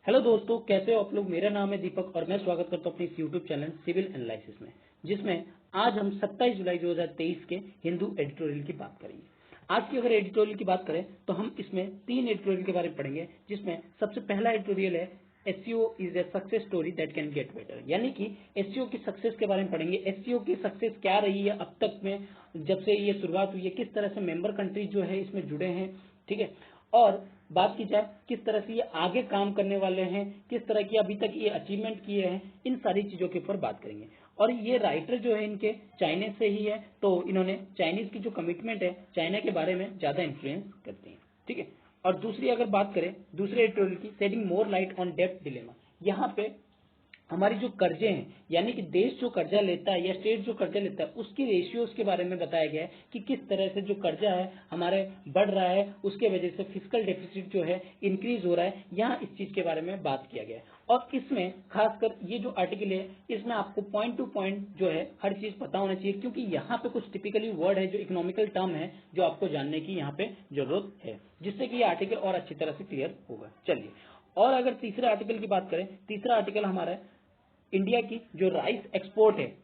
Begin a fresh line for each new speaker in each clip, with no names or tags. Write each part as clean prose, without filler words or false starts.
Hello दोस्तों, कैसे हो आप लोग। मेरा नाम है दीपक और मैं स्वागत करता हूं अपने इस यूट्यूब चैनल सिविल एनालिसिस में, जिसमें आज हम 27 जुलाई 2023 के हिंदू एडिटोरियल की बात करेंगे। आज की अगर एडिटोरियल की बात करें तो हम इसमें 3 एडिटोरियल के बारे में पढ़ेंगे, जिसमें सबसे पहला एडिटोरियल है SEO is a success story that can get better, यानी कि एसईओ की सक्सेस के बारे में पढ़ेंगे। एसईओ की सक्सेस क्या रही है अब तक में, जब से ये शुरुआत हुई है, किस तरह से मेंबर कंट्रीज जो है इसमें जुड़े हैं, ठीक है। और बात की जाए किस तरह से ये आगे काम करने वाले हैं, किस तरह की अभी तक ये अचीवमेंट किए हैं, इन सारी चीजों के ऊपर बात करेंगे। और ये राइटर जो है इनके चाइना से ही है, तो इन्होंने चाइनीज की जो कमिटमेंट है चाइना के बारे में ज्यादा इन्फ्लुएंस करते हैं, ठीक है। और दूसरी अगर बात करें दूसरे एडिटोरियल की, शेडिंग मोर लाइट ऑन डेब्ट डिलेमा, यहाँ पे हमारी जो कर्जे हैं, यानी कि देश जो कर्जा लेता है या स्टेट जो कर्जा लेता है उसकी रेशियोज के बारे में बताया गया है कि किस तरह से जो कर्जा है हमारे बढ़ रहा है, उसके वजह से फिस्कल डेफिसिट जो है इंक्रीज हो रहा है। यहाँ इस चीज के बारे में बात किया गया है और इसमें खासकर ये जो आर्टिकल है इसमें आपको पॉइंट टू पॉइंट जो है हर चीज पता होना चाहिए, क्योंकि यहाँ पे कुछ टिपिकली वर्ड है जो इकोनॉमिकल टर्म है जो आपको जानने की यहाँ पे जरूरत है, जिससे कि ये आर्टिकल और अच्छी तरह से क्लियर होगा। चलिए, और अगर तीसरे आर्टिकल की बात करें, तीसरा आर्टिकल हमारा है इंडिया की जो राइस एक्सपोर्ट है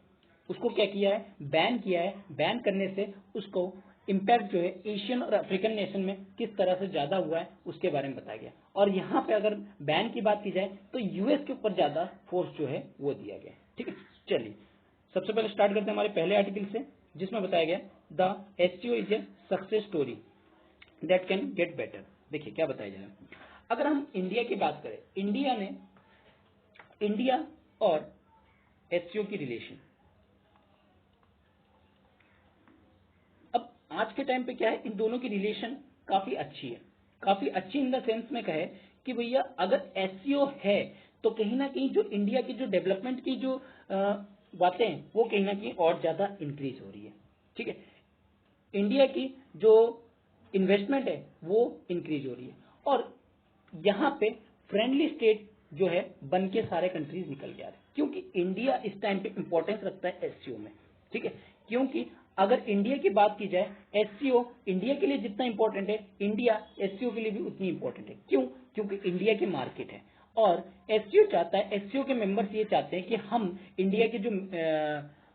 उसको क्या किया है, बैन किया है। बैन करने से उसको इम्पैक्ट जो है एशियन और अफ्रीकन नेशन में किस तरह से ज्यादा हुआ है उसके बारे में बताया गया। और यहाँ पे अगर बैन की बात की जाए तो यूएस के ऊपर ज्यादा फोर्स जो है वो दिया गया, ठीक है। चलिए, सबसे पहले स्टार्ट करते हैं हमारे पहले आर्टिकल से, जिसमें बताया गया the SCO is a success story that can get better. देखिए क्या बताया जा रहा है। अगर हम इंडिया की बात करें, इंडिया और एससीओ की रिलेशन, अब आज के टाइम पे क्या है, इन दोनों की रिलेशन काफी अच्छी है। काफी अच्छी इन द सेंस में कहे कि भैया अगर एससीओ है तो कहीं ना कहीं जो इंडिया की जो डेवलपमेंट की जो बातें हैं वो कहीं ना कहीं और ज्यादा इंक्रीज हो रही है, ठीक है। इंडिया की जो इन्वेस्टमेंट है वो इंक्रीज हो रही है और यहाँ पे फ्रेंडली स्टेट जो है बन के सारे कंट्रीज निकल गया है, क्योंकि इंडिया इस टाइम पे इंपॉर्टेंस रखता है एससीओ में, ठीक है। क्योंकि अगर इंडिया की बात की जाए, एससीओ इंडिया के लिए जितना इंपॉर्टेंट है, इंडिया एससीओ के लिए भी उतनी इंपॉर्टेंट है। क्यों? क्योंकि इंडिया की मार्केट है और एससीओ चाहता है, एससीओ के मेंबर्स ये चाहते हैं कि हम इंडिया की जो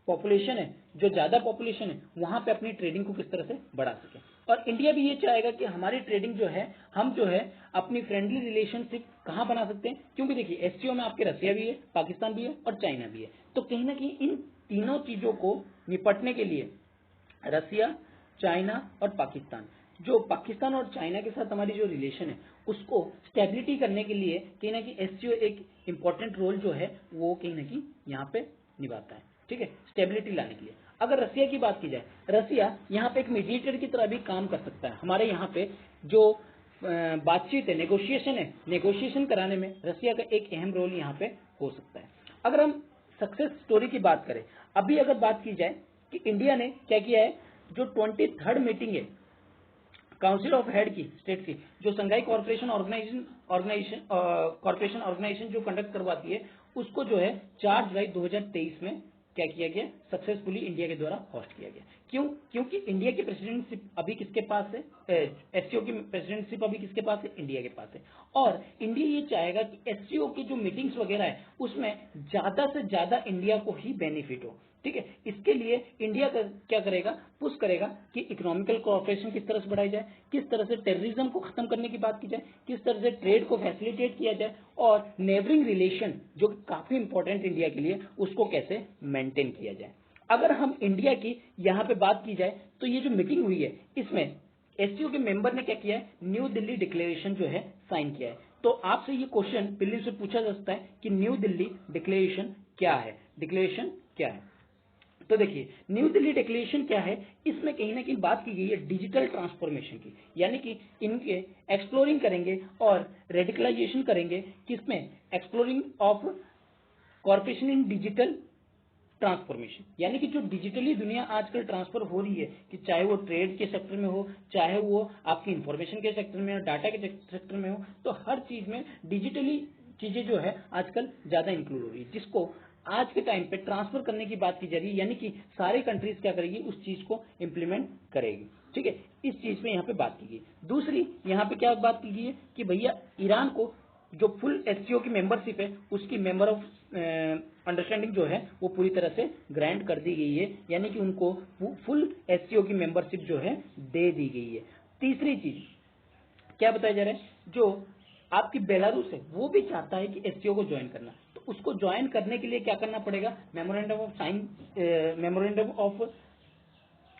पॉपुलेशन है, जो ज्यादा पॉपुलेशन है, वहां पे अपनी ट्रेडिंग को किस तरह से बढ़ा सके। और इंडिया भी ये चाहेगा कि हमारी ट्रेडिंग जो है, हम जो है अपनी फ्रेंडली रिलेशनशिप कहां बना सकते हैं, क्योंकि देखिए एससीओ में आपके रसिया भी है, पाकिस्तान भी है और चाइना भी है। तो कहीं ना कहीं इन तीनों चीजों को निपटने के लिए रसिया, चाइना और पाकिस्तान, जो पाकिस्तान और चाइना के साथ हमारी जो रिलेशन है उसको स्टेबिलिटी करने के लिए कहीं ना कहीं एससीओ एक इंपॉर्टेंट रोल जो है वो कहीं ना कहीं यहाँ पे निभाता है, ठीक है, स्टेबिलिटी लाने के लिए। अगर रसिया की बात की जाए, रसिया यहाँ पे एक मीडिएटर की तरह भी काम कर सकता है। हमारे यहाँ पे जो बातचीत है, नेगोशिएशन है, नेगोशिएशन कराने में रसिया का एक अहम रोल यहाँ पे हो सकता है। अगर हम सक्सेस स्टोरी की बात करें, अभी अगर बात की जाए कि इंडिया ने क्या किया है, जो 23rd मीटिंग है काउंसिल ऑफ हेड की स्टेट की, जो संघाई कॉर्पोरेशन ऑर्गेनाइजेशन जो कंडक्ट करवाती है, उसको जो है 4 जुलाई 2023 में क्या किया गया, सक्सेसफुली इंडिया के द्वारा होस्ट किया गया। क्यों? क्योंकि इंडिया की प्रेसिडेंटशिप अभी किसके पास है, एससीओ की प्रेसिडेंटशिप अभी किसके पास है, इंडिया के पास है। और इंडिया ये चाहेगा कि एससीओ की जो मीटिंग्स वगैरह है उसमें ज्यादा से ज्यादा इंडिया को ही बेनिफिट हो, ठीक है। इसके लिए इंडिया क्या करेगा, पुश करेगा कि इकोनॉमिकल कोऑपरेशन किस तरह से बढ़ाई जाए, किस तरह से टेररिज्म को खत्म करने की बात की जाए, किस तरह से ट्रेड को फैसिलिटेट किया जाए और नेबरिंग रिलेशन जो काफी इंपॉर्टेंट इंडिया के लिए, उसको कैसे मेंटेन किया जाए। अगर हम इंडिया की यहाँ पे बात की जाए तो ये जो मीटिंग हुई है इसमें एससीओ के मेंबर ने क्या किया है, न्यू दिल्ली डिक्लेरेशन जो है साइन किया है। तो आपसे ये क्वेश्चन दिल्ली से पूछा जा सकता है कि न्यू दिल्ली डिक्लेरेशन क्या है, डिक्लेरेशन क्या है। तो देखिए न्यू दिल्ली डिक्लेरेशन क्या है, इसमें कहीं ना कहीं बात की गई है डिजिटल ट्रांसफॉर्मेशन की, यानी कि इनके एक्सप्लोरिंग करेंगे और रेडिकलाइजेशन करेंगे, किसमें, exploring of corporation in digital transformation, यानी कि जो डिजिटली दुनिया आजकल ट्रांसफर हो रही है, कि चाहे वो ट्रेड के सेक्टर में हो, चाहे वो आपकी इंफॉर्मेशन के सेक्टर में हो, डाटा के सेक्टर में हो, तो हर चीज में डिजिटली चीजें जो है आजकल ज्यादा इंक्लूड हो रही है, जिसको आज के टाइम पे ट्रांसफर करने की बात की जा रही है, यानी कि सारे कंट्रीज क्या करेगी, उस चीज को इंप्लीमेंट करेगी, ठीक है। इस चीज में यहाँ पे बात की गई। दूसरी यहाँ पे क्या बात की गई है कि भैया ईरान को जो फुल एससीओ की मेंबरशिप है उसकी मेंबर ऑफ अंडरस्टैंडिंग जो है वो पूरी तरह से ग्रांट कर दी गई है, यानी कि उनको फुल एससीओ की मेंबरशिप जो है दे दी गई है। तीसरी चीज क्या बताया जा रहा है, जो आपकी बेलारूस है वो भी चाहता है कि एससीओ को ज्वाइन करना, तो उसको ज्वाइन करने के लिए क्या करना पड़ेगा, मेमोरेंडम ऑफ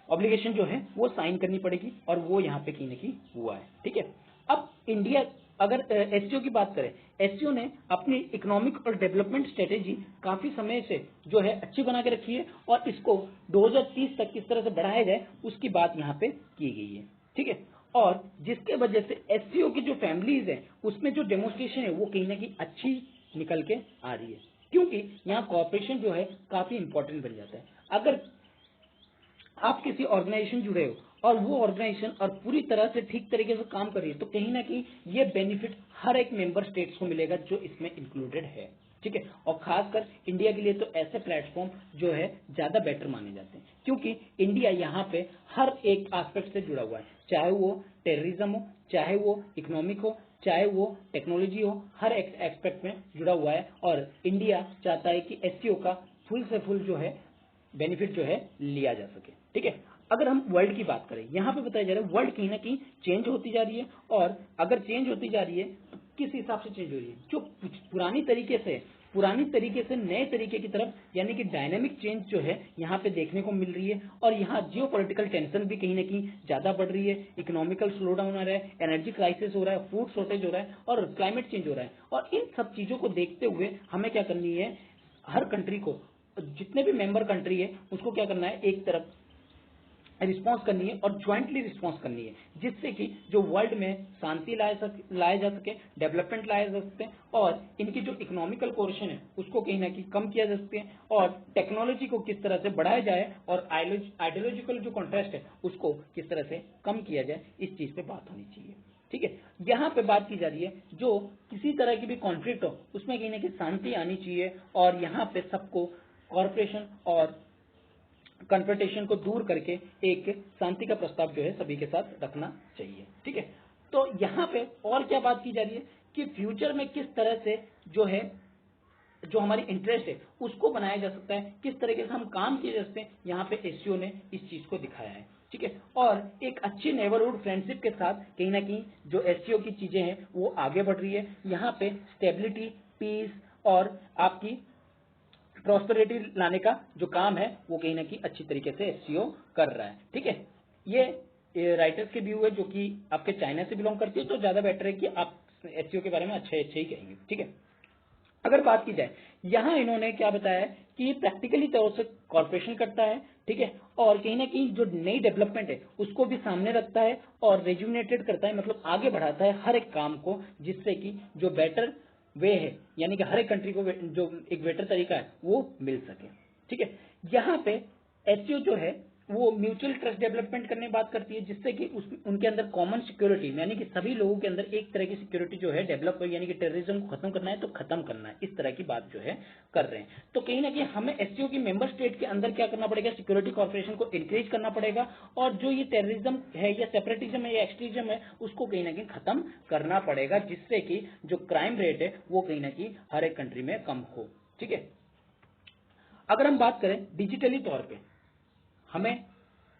ऑब्लिगेशन जो है वो साइन करनी पड़ेगी, और वो यहाँ पे कहीं ना कहीं हुआ है। ठीक है, अब इंडिया अगर एससीओ की बात करें, एससीओ ने अपनी इकोनॉमिक और डेवलपमेंट स्ट्रेटेजी काफी समय से जो है अच्छी बना के रखी है, और इसको 2030 तक किस तरह से बढ़ाया जाए उसकी बात यहाँ पे की गई है। ठीक है, और जिसके वजह से एससीओ की जो फैमिलीज है उसमें जो डेमोन्स्ट्रेशन है वो कहीं ना कहीं अच्छी निकल के आ रही है, क्योंकि यहाँ कॉर्पोरेशन जो है काफी इंपॉर्टेंट बन जाता है। अगर आप किसी ऑर्गेनाइजेशन जुड़े हो और वो ऑर्गेनाइजेशन और पूरी तरह से ठीक तरीके से काम कर रही है, तो कहीं ना कहीं ये बेनिफिट हर एक मेंबर स्टेट्स को मिलेगा जो इसमें इंक्लूडेड है। ठीक है, और खासकर इंडिया के लिए तो ऐसे प्लेटफॉर्म जो है ज्यादा बेटर माने जाते हैं, क्योंकि इंडिया यहाँ पे हर एक एस्पेक्ट से जुड़ा हुआ है, चाहे वो टेररिज्म हो, चाहे वो इकोनॉमिक हो, चाहे वो टेक्नोलॉजी हो, हर एक एस्पेक्ट में जुड़ा हुआ है। और इंडिया चाहता है कि एससीओ का फुल से फुल जो है बेनिफिट जो है लिया जा सके। ठीक है, अगर हम वर्ल्ड की बात करें, यहाँ पे बताया जा रहा है वर्ल्ड कहीं ना कहीं चेंज होती जा रही है, और अगर चेंज होती जा रही है तो किस हिसाब से चेंज हो रही है, जो पुरानी तरीके से नए तरीके की तरफ, यानी कि डायनेमिक चेंज जो है यहाँ पे देखने को मिल रही है। और यहाँ जियो पॉलिटिकल टेंशन भी कहीं ना कहीं ज्यादा बढ़ रही है, इकोनॉमिकल स्लो डाउन आ रहा है, एनर्जी क्राइसिस हो रहा है, फूड शॉर्टेज हो रहा है, और क्लाइमेट चेंज हो रहा है। और इन सब चीजों को देखते हुए हमें क्या करनी है, हर कंट्री को, जितने भी मेंबर कंट्री है उसको क्या करना है, एक तरफ रिस्पॉन्स करनी है और ज्वाइंटली रिस्पॉन्स करनी है, जिससे कि जो वर्ल्ड में शांति लाया जा सके, डेवलपमेंट लाया जा सके, और इनकी जो इकोनॉमिकल पोर्शन है उसको कहीं ना कहीं कम किया जा सके, और टेक्नोलॉजी को किस तरह से बढ़ाया जाए, और आइडियोलॉजिकल जो कॉन्ट्रास्ट है उसको किस तरह से कम किया जाए, इस चीज पे बात होनी चाहिए। ठीक है, यहाँ पे बात की जा रही है जो किसी तरह की भी कॉन्फ्लिक्ट हो उसमें कहीं ना कहीं शांति आनी चाहिए, और यहाँ पे सबको कॉर्पोरेशन और कन्फ्रंटेशन को दूर करके एक शांति का प्रस्ताव जो है सभी के साथ रखना चाहिए। ठीक है, तो यहाँ पे और क्या बात की जा रही है कि फ्यूचर में किस तरह से जो है, जो हमारी इंटरेस्ट है उसको बनाया जा सकता है, किस तरीके से हम काम किए जा सकते हैं, यहाँ पे एससीओ ने इस चीज को दिखाया है। ठीक है, और एक अच्छी नेबरहुड फ्रेंडशिप के साथ कहीं ना कहीं जो एससीओ की चीजें हैं वो आगे बढ़ रही है। यहाँ पे स्टेबिलिटी, पीस और आपकी प्रॉस्पेरिटी लाने का जो काम है वो कहीं ना कहीं अच्छी तरीके से एससीओ कर रहा है। ठीक है, ये राइटर्स के व्यू है जो कि आपके चाइना से बिलोंग करती है, तो ज्यादा बेटर है कि आप एससीओ के बारे में अच्छे ही कहेंगे। ठीक है, अगर बात की जाए, यहाँ इन्होंने क्या बताया है कि प्रैक्टिकली तौर से कॉर्पोरेशन करता है। ठीक है, और कहीं ना कहीं जो नई डेवलपमेंट है उसको भी सामने रखता है और रेजुनेटेड करता है, मतलब आगे बढ़ाता है हर एक काम को, जिससे कि जो बेटर वे है, यानी कि हर एक कंट्री को जो एक बेटर तरीका है वो मिल सके। ठीक है, यहाँ पे एससीओ जो है वो म्यूचुअल ट्रस्ट डेवलपमेंट करने की बात करती है, जिससे कि उनके अंदर कॉमन सिक्योरिटी, यानी कि सभी लोगों के अंदर एक तरह की सिक्योरिटी जो है डेवलप हो, यानी कि टेररिज्म को खत्म करना है तो खत्म करना है, इस तरह की बात जो है कर रहे हैं। तो कहीं ना कहीं हमें एससीओ की मेंबर स्टेट के अंदर क्या करना पड़ेगा, सिक्योरिटी कॉर्पोरेशन को इंक्रीज करना पड़ेगा, और जो ये टेररिज्म है या सेपरेटिज्म है या एक्सट्रीज्म है उसको कहीं ना कहीं खत्म करना पड़ेगा, जिससे कि जो क्राइम रेट है वो कहीं ना कहीं हर एक कंट्री में कम हो। ठीक है, अगर हम बात करें डिजिटली तौर पे हमें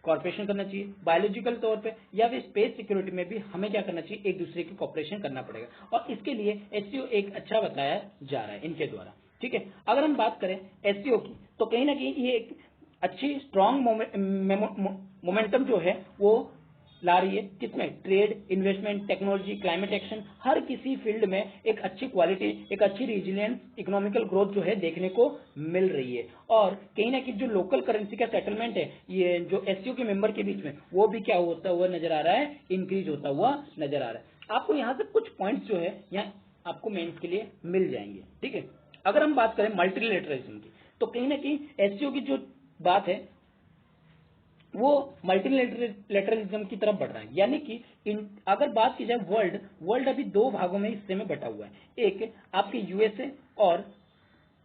कॉर्पोरेशन करना चाहिए, बायोलॉजिकल तौर पे या फिर स्पेस सिक्योरिटी में भी हमें क्या करना चाहिए, एक दूसरे की कॉर्पोरेशन करना पड़ेगा, और इसके लिए एससीओ एक अच्छा बताया जा रहा है इनके द्वारा। ठीक है, अगर हम बात करें एससीओ की, तो कहीं ना कहीं ये एक अच्छी स्ट्रॉन्ग मोमेंटम जो है वो ला रही है, किसमें, trade, investment, technology, climate action, हर किसी फील्ड में एक अच्छी क्वालिटी, एक अच्छी रिजिलियंस, इकोनॉमिकल ग्रोथ जो है देखने को मिल रही है। और कहीं ना कहीं जो लोकल करेंसी का सेटलमेंट है ये जो एससीओ के मेंबर के बीच में, वो भी क्या होता हुआ नजर आ रहा है, इंक्रीज होता हुआ नजर आ रहा है। आपको यहाँ से कुछ पॉइंट्स जो है यहाँ आपको मेंस के लिए मिल जाएंगे। ठीक है, अगर हम बात करें मल्टीलेटरलिज्म की, तो कहीं ना कहीं एससीओ की जो बात है वो मल्टीलेटरलिज्म की तरफ बढ़ रहा है, यानी कि अगर बात की जाए वर्ल्ड अभी दो भागों में हिस्से में बटा हुआ है, एक आपके यूएसए और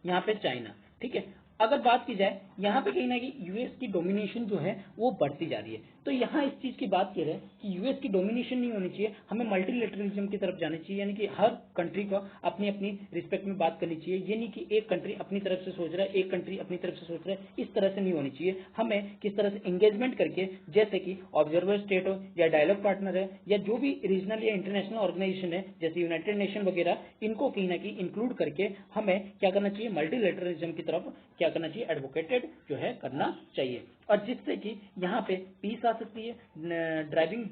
यहाँ पे चाइना। ठीक है, अगर बात की जाए यहाँ पे कहीं ना कहीं यूएस की डोमिनेशन जो है वो बढ़ती जा रही है, तो यहाँ इस चीज की बात कर रहे हैं कि यूएस की डोमिनेशन नहीं होनी चाहिए, हमें मल्टीलेटरलिज्म की तरफ जाना चाहिए, यानी कि हर कंट्री को अपनी अपनी रिस्पेक्ट में बात करनी चाहिए। ये नहीं कि एक कंट्री अपनी तरफ से सोच रहा है, एक कंट्री अपनी तरफ से सोच रहा है, इस तरह से नहीं होनी चाहिए। हमें किस तरह से एंगेजमेंट करके, जैसे कि ऑब्जर्वर स्टेट हो या डायलॉग पार्टनर है या जो भी रीजनल या इंटरनेशनल ऑर्गेनाइजेशन है जैसे यूनाइटेड नेशन वगैरह, इनको कहीं ना कहीं इंक्लूड करके हमें क्या करना चाहिए, मल्टीलेटरलिज्म की तरफ क्या करना चाहिए, एडवोकेटेड जो है करना चाहिए। और जिससे कि यहाँ पे पीस आ सकती है, ड्राइविंग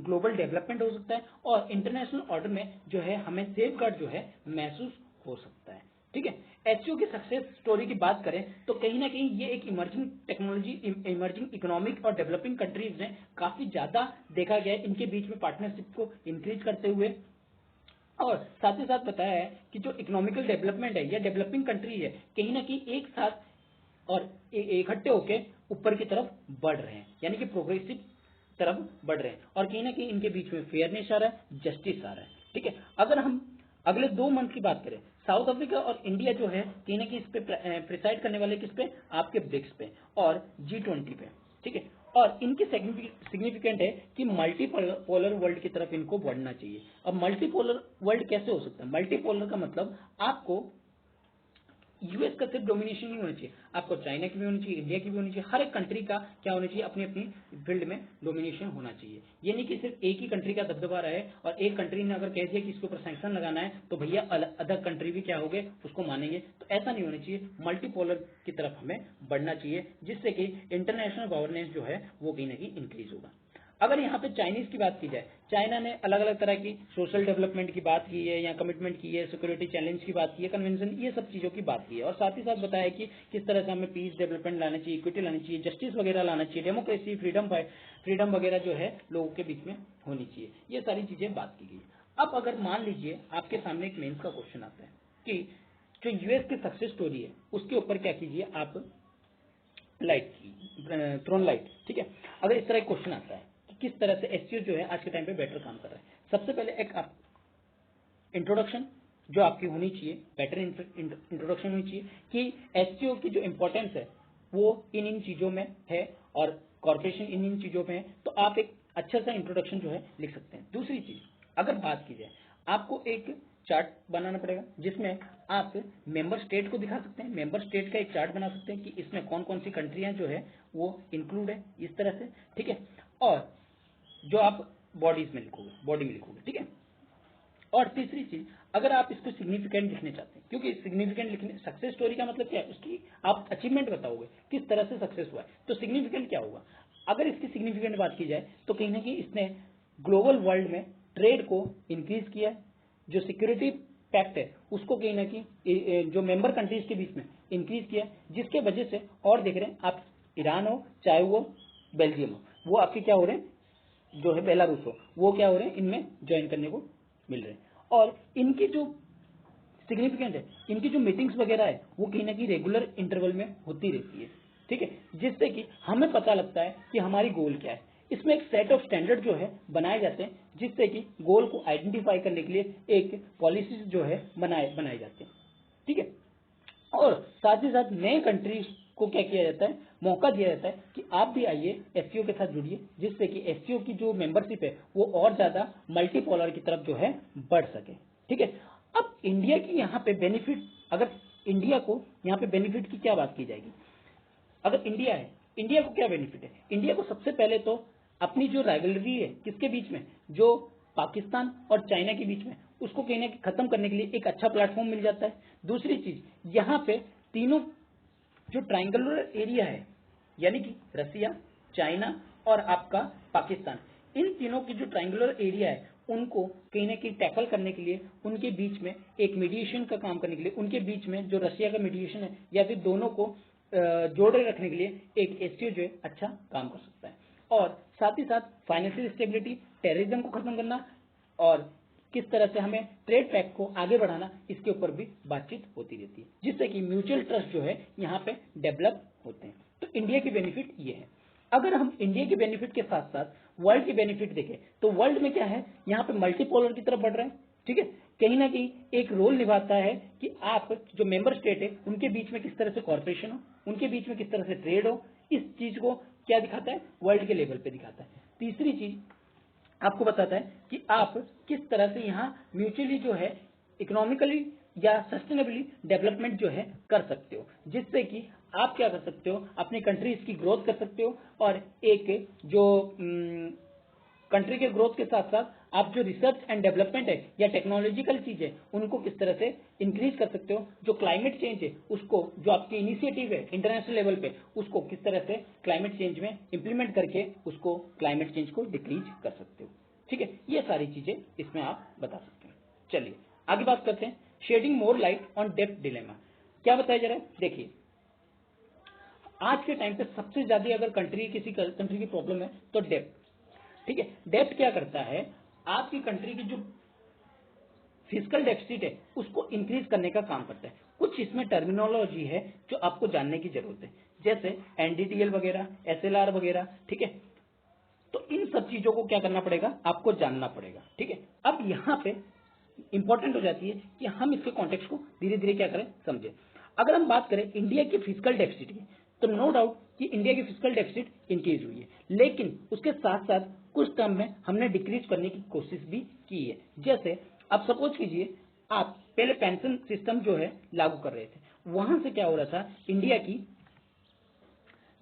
ग्लोबल डेवलपमेंट हो सकता है और इंटरनेशनल ऑर्डर में जो है हमें सेफगार्ड जो है महसूस हो सकता है। ठीक है, एचसीओ की सक्सेस स्टोरी की बात करें तो कहीं ना कहीं ये एक इमर्जिंग टेक्नोलॉजी, इमर्जिंग इकोनॉमिक और डेवलपिंग कंट्रीज ने काफी ज्यादा देखा गया है इनके बीच में पार्टनरशिप को इंक्रीज करते हुए। और साथ ही साथ बताया है कि जो इकोनॉमिकल डेवलपमेंट है या डेवलपिंग कंट्री है कहीं ना कहीं एक साथ और इकट्ठे होके ऊपर की तरफ बढ़ रहे हैं, यानी कि प्रोग्रेसिव तरफ बढ़ रहे हैं और कहीं ना कहीं इनके बीच में फेयरनेस आ रहा है, जस्टिस आ रहा है। ठीक है, अगर हम अगले 2 मंथ की बात करें, साउथ अफ्रीका और इंडिया जो है कहीं ना कहीं इस पे प्रिसाइड करने वाले किस पे, आपके ब्रिक्स पे और G20 पे। ठीक है, और इनकी सिग्निफिकेंट है कि मल्टीपोलर वर्ल्ड की तरफ इनको बढ़ना चाहिए। अब मल्टीपोलर वर्ल्ड कैसे हो सकता है? मल्टीपोलर का मतलब आपको यूएस का सिर्फ डोमिनेशन नहीं होना चाहिए, आपको चाइना की भी होनी चाहिए, इंडिया की भी होनी चाहिए, हर एक कंट्री का क्या होना चाहिए, अपनी अपनी फील्ड में डोमिनेशन होना चाहिए। ये नहीं कि सिर्फ एक ही कंट्री का दबदबा रहे और एक कंट्री ने अगर कह दिया कि इसके ऊपर सैंक्शन लगाना है तो भैया अदर कंट्री भी क्या हो गए, उसको मानेंगे। तो ऐसा नहीं होना चाहिए, मल्टीपोलर की तरफ हमें बढ़ना चाहिए, जिससे कि इंटरनेशनल गवर्नेंस जो है वो कहीं ना कहीं इंक्रीज होगा। अगर यहाँ पे चाइनीज की बात की जाए, चाइना ने अलग अलग तरह की सोशल डेवलपमेंट की बात की है या कमिटमेंट की है, सिक्योरिटी चैलेंज की बात की है, कन्वेंशन, ये सब चीजों की बात की है और साथ ही साथ बताया कि किस तरह से हमें पीस डेवलपमेंट लाना चाहिए, इक्विटी लानी चाहिए, जस्टिस वगैरह लाना चाहिए, डेमोक्रेसी, फ्रीडम वगैरह जो है लोगों के बीच में होनी चाहिए। ये सारी चीजें बात की गई। अब अगर मान लीजिए आपके सामने एक मेंस का क्वेश्चन आता है कि जो यूएस की सक्सेस स्टोरी है उसके ऊपर क्या कीजिए आप, लाइट थ्रोन लाइट। ठीक है, अगर इस तरह का क्वेश्चन आता है कि किस तरह से एससीओ जो है आज के टाइम पे बेटर काम कर रहा है, सबसे पहले एक आप इंट्रोडक्शन जो आपकी होनी चाहिए, बेटर इंट्रोडक्शन होनी चाहिए कि एससीओ की जो इंपॉर्टेंस है वो इन चीजों में है और कॉर्पोरेशन इन चीजों में है, तो आप एक अच्छा सा इंट्रोडक्शन जो है लिख सकते हैं। दूसरी चीज अगर बात की जाए, आपको एक चार्ट बनाना पड़ेगा जिसमें आप मेंबर स्टेट को दिखा सकते हैं, मेंबर स्टेट का एक चार्ट बना सकते हैं कि इसमें कौन कौन सी कंट्रियां जो है वो इंक्लूड है, इस तरह से। ठीक है, और जो आप बॉडी में लिखोगे। ठीक है, और तीसरी चीज, अगर आप इसको सिग्निफिकेंट लिखने चाहते हैं, क्योंकि सिग्निफिकेंट लिखने, सक्सेस स्टोरी का मतलब क्या है, उसकी आप अचीवमेंट बताओगे किस तरह से सक्सेस हुआ है, तो सिग्निफिकेंट क्या होगा। अगर इसकी सिग्निफिकेंट बात की जाए तो कहीं ना कहीं इसने ग्लोबल वर्ल्ड में ट्रेड को इंक्रीज किया है, जो सिक्योरिटी पैक्ट है उसको कहीं ना कहीं जो मेंबर कंट्रीज के बीच में इंक्रीज किया है, जिसके वजह से, और देख रहे हैं आप, ईरान हो चाहे वो बेल्जियम हो, वो आपके क्या हो रहे हैं, जो है बेलारूस हो, वो क्या हो रहे हैं, इनमें ज्वाइन करने को मिल रहे हैं। और इनकी जो सिग्निफिकेंट है, इनकी जो मीटिंग्स वगैरह है वो कहीं ना कहीं रेगुलर इंटरवल में होती रहती है। ठीक है, जिससे कि हमें पता लगता है कि हमारी गोल क्या है। इसमें एक सेट ऑफ स्टैंडर्ड जो है बनाए जाते हैं, जिससे कि गोल को आइडेंटिफाई करने के लिए एक पॉलिसी जो है बनाए जाते हैं। ठीक है, और साथ ही साथ नए कंट्रीज को क्या किया जाता है, मौका दिया जाता है कि आप भी आइए एससीओ के साथ जुड़िए, जिससे कि एससीओ की जो मेंबरशिप है वो और ज्यादा मल्टीपोलर की तरफ जो है बढ़ सके। ठीक है, अब इंडिया की यहाँ पे बेनिफिट, अगर इंडिया को यहाँ पे बेनिफिट की क्या बात की जाएगी, अगर इंडिया है, इंडिया को क्या बेनिफिट है, इंडिया को सबसे पहले तो अपनी जो राइवलरी है किसके बीच में, जो पाकिस्तान और चाइना के बीच में, उसको कहीं ना कहीं खत्म करने के लिए एक अच्छा प्लेटफॉर्म मिल जाता है। दूसरी चीज, यहाँ पे तीनों जो ट्रायंगुलर एरिया है, यानी कि रसिया, चाइना और आपका पाकिस्तान, इन तीनों की जो ट्रायंगुलर एरिया है उनको कहीं ना कहीं टैकल करने के लिए, उनके बीच में एक मीडिएशन का काम करने के लिए, उनके बीच में जो रसिया का मीडिएशन है या फिर दोनों को जोड़े रखने के लिए एक एससीओ जो है अच्छा काम कर सकता है। और साथ ही साथ फाइनेंशियल स्टेबिलिटी, टेररिज्म को खत्म करना और किस तरह से हमें ट्रेड पैक्ट को आगे बढ़ाना, इसके ऊपर भी बातचीत होती रहती है, जिससे कि म्यूचुअल ट्रस्ट जो है यहाँ पे डेवलप होते हैं। तो इंडिया के बेनिफिट ये है। अगर हम इंडिया के बेनिफिट के साथ साथ वर्ल्ड के बेनिफिट देखें तो वर्ल्ड में क्या है, यहाँ पे मल्टीपोलर की तरफ बढ़ रहे हैं। ठीक है, कहीं ना कहीं एक रोल निभाता है कि आप जो मेंबर स्टेट है उनके बीच में किस तरह से कॉर्पोरेशन हो, उनके बीच में किस तरह से ट्रेड हो, इस चीज को क्या दिखाता है, वर्ल्ड के लेवल पे दिखाता है। तीसरी चीज आपको बताता है कि आप किस तरह से यहाँ म्यूचुअली जो है इकोनॉमिकली या सस्टेनेबली डेवलपमेंट जो है कर सकते हो, जिससे कि आप क्या कर सकते हो, अपनी कंट्रीज की ग्रोथ कर सकते हो और एक जो कंट्री के ग्रोथ के साथ साथ आप जो रिसर्च एंड डेवलपमेंट है या टेक्नोलॉजिकल चीज है उनको किस तरह से इंक्रीज कर सकते हो, जो क्लाइमेट चेंज है उसको, जो आपकी इनिशिएटिव है इंटरनेशनल लेवल पे, उसको किस तरह से क्लाइमेट चेंज में इंप्लीमेंट करके उसको क्लाइमेट चेंज को डिक्रीज कर सकते हो। ठीक है, ये सारी चीजें इसमें आप बता सकते हैं। चलिए आगे बात करते हैं, शेडिंग मोर लाइट ऑन डेब्ट डिलेमा। क्या बताया जा रहा है, देखिए आज के टाइम पे सबसे ज्यादा अगर किसी कंट्री की प्रॉब्लम है तो डेब्ट। ठीक है, डेब्ट क्या करता है, आपकी कंट्री की जो फिजिकल डेफिसिट है उसको इंक्रीज करने का काम करता है। कुछ इसमें टर्मिनोलॉजी है जो आपको जानने की जरूरत है, जैसे एनडीटीएल वगैरह, एसएलआर वगैरह। ठीक है, तो इन सब चीजों को क्या करना पड़ेगा, आपको जानना पड़ेगा। ठीक है, अब यहाँ पे इंपॉर्टेंट हो जाती है कि हम इसके कॉन्टेक्स्ट को धीरे धीरे क्या करें, समझे। अगर हम बात करें इंडिया की फिजिकल डेफिसिट की, तो नो डाउट कि इंडिया की फिजिकल डेफिसिट इंक्रीज हुई है, लेकिन उसके साथ साथ कुछ टर्म में हमने डिक्रीज करने की कोशिश भी की है। जैसे अब सपोज कीजिए आप पहले पेंशन सिस्टम जो है लागू कर रहे थे, वहां से क्या हो रहा था, इंडिया की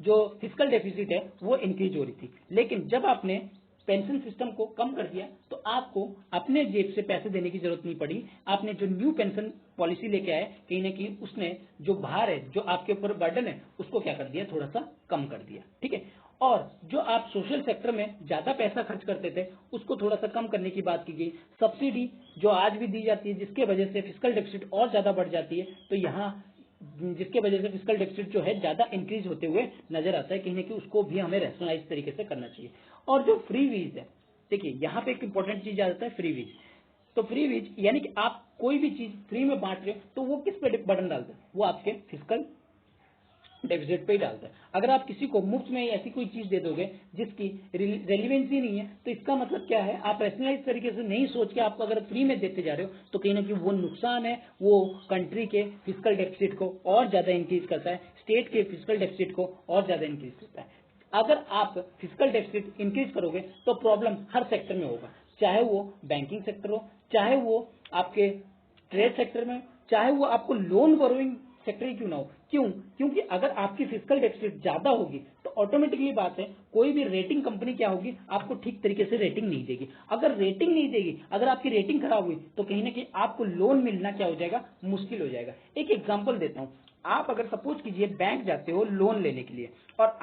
जो फिजिकल डेफिसिट है वो इंक्रीज हो रही थी, लेकिन जब आपने पेंशन सिस्टम को कम कर दिया तो आपको अपने जेब से पैसे देने की जरूरत नहीं पड़ी। आपने जो न्यू पेंशन पॉलिसी लेके आए, कहीं ना कहीं उसने जो भार है, जो आपके ऊपर बर्डन है, उसको क्या कर दिया, थोड़ा सा कम कर दिया। ठीक है, और जो आप सोशल सेक्टर में ज्यादा पैसा खर्च करते थे उसको थोड़ा सा कम करने की बात की गई। सब्सिडी जो आज भी दी जाती है जिसके वजह से फिजिकल डेफिसिट और ज्यादा बढ़ जाती है, तो यहाँ जिसके वजह से फिजिकल डेफिसिट जो है ज्यादा इंक्रीज होते हुए नजर आता है, कहीं ना कहीं उसको भी हमें रैशनलाइज तरीके से करना चाहिए। और जो फ्री वीज है, देखिए यहाँ पे एक इंपॉर्टेंट चीज आ जाता है, फ्री वीज। तो फ्री वीज यानी कि आप कोई भी चीज फ्री में बांट रहे हो तो वो किस पे बटन डालता है, वो आपके फिजिकल डेफिसिट पे ही डालता है। अगर आप किसी को मुफ्त में ऐसी कोई चीज दे दोगे जिसकी रेलिवेंसी नहीं है, तो इसका मतलब क्या है, आप रैशनलाइज तरीके से नहीं सोच के आपको अगर फ्री में देते जा रहे हो तो कहीं ना कहीं वो नुकसान है, वो कंट्री के फिजिकल डेफिसिट को और ज्यादा इंक्रीज करता है, स्टेट के फिजिकल डेफिसिट को और ज्यादा इंक्रीज करता है। अगर आप फिजिकल डेफिसिट इंक्रीज करोगे तो प्रॉब्लम हर सेक्टर में होगा, चाहे वो बैंकिंग सेक्टर हो, चाहे वो आपके ट्रेड सेक्टर में, चाहे वो आपको लोन बोरोइंग सेक्टर ही क्यों ना हो। क्यों, क्योंकि अगर आपकी फिजिकल डेफिसिट ज्यादा होगी तो ऑटोमेटिकली बात है, कोई भी रेटिंग कंपनी क्या होगी, आपको ठीक तरीके से रेटिंग नहीं देगी। अगर रेटिंग नहीं देगी, अगर आपकी रेटिंग खराब हुई तो कहीं ना कहीं आपको लोन मिलना क्या हो जाएगा, मुश्किल हो जाएगा। एक एग्जांपल देता हूं, आप अगर सपोज कीजिए बैंक जाते हो लोन लेने के लिए और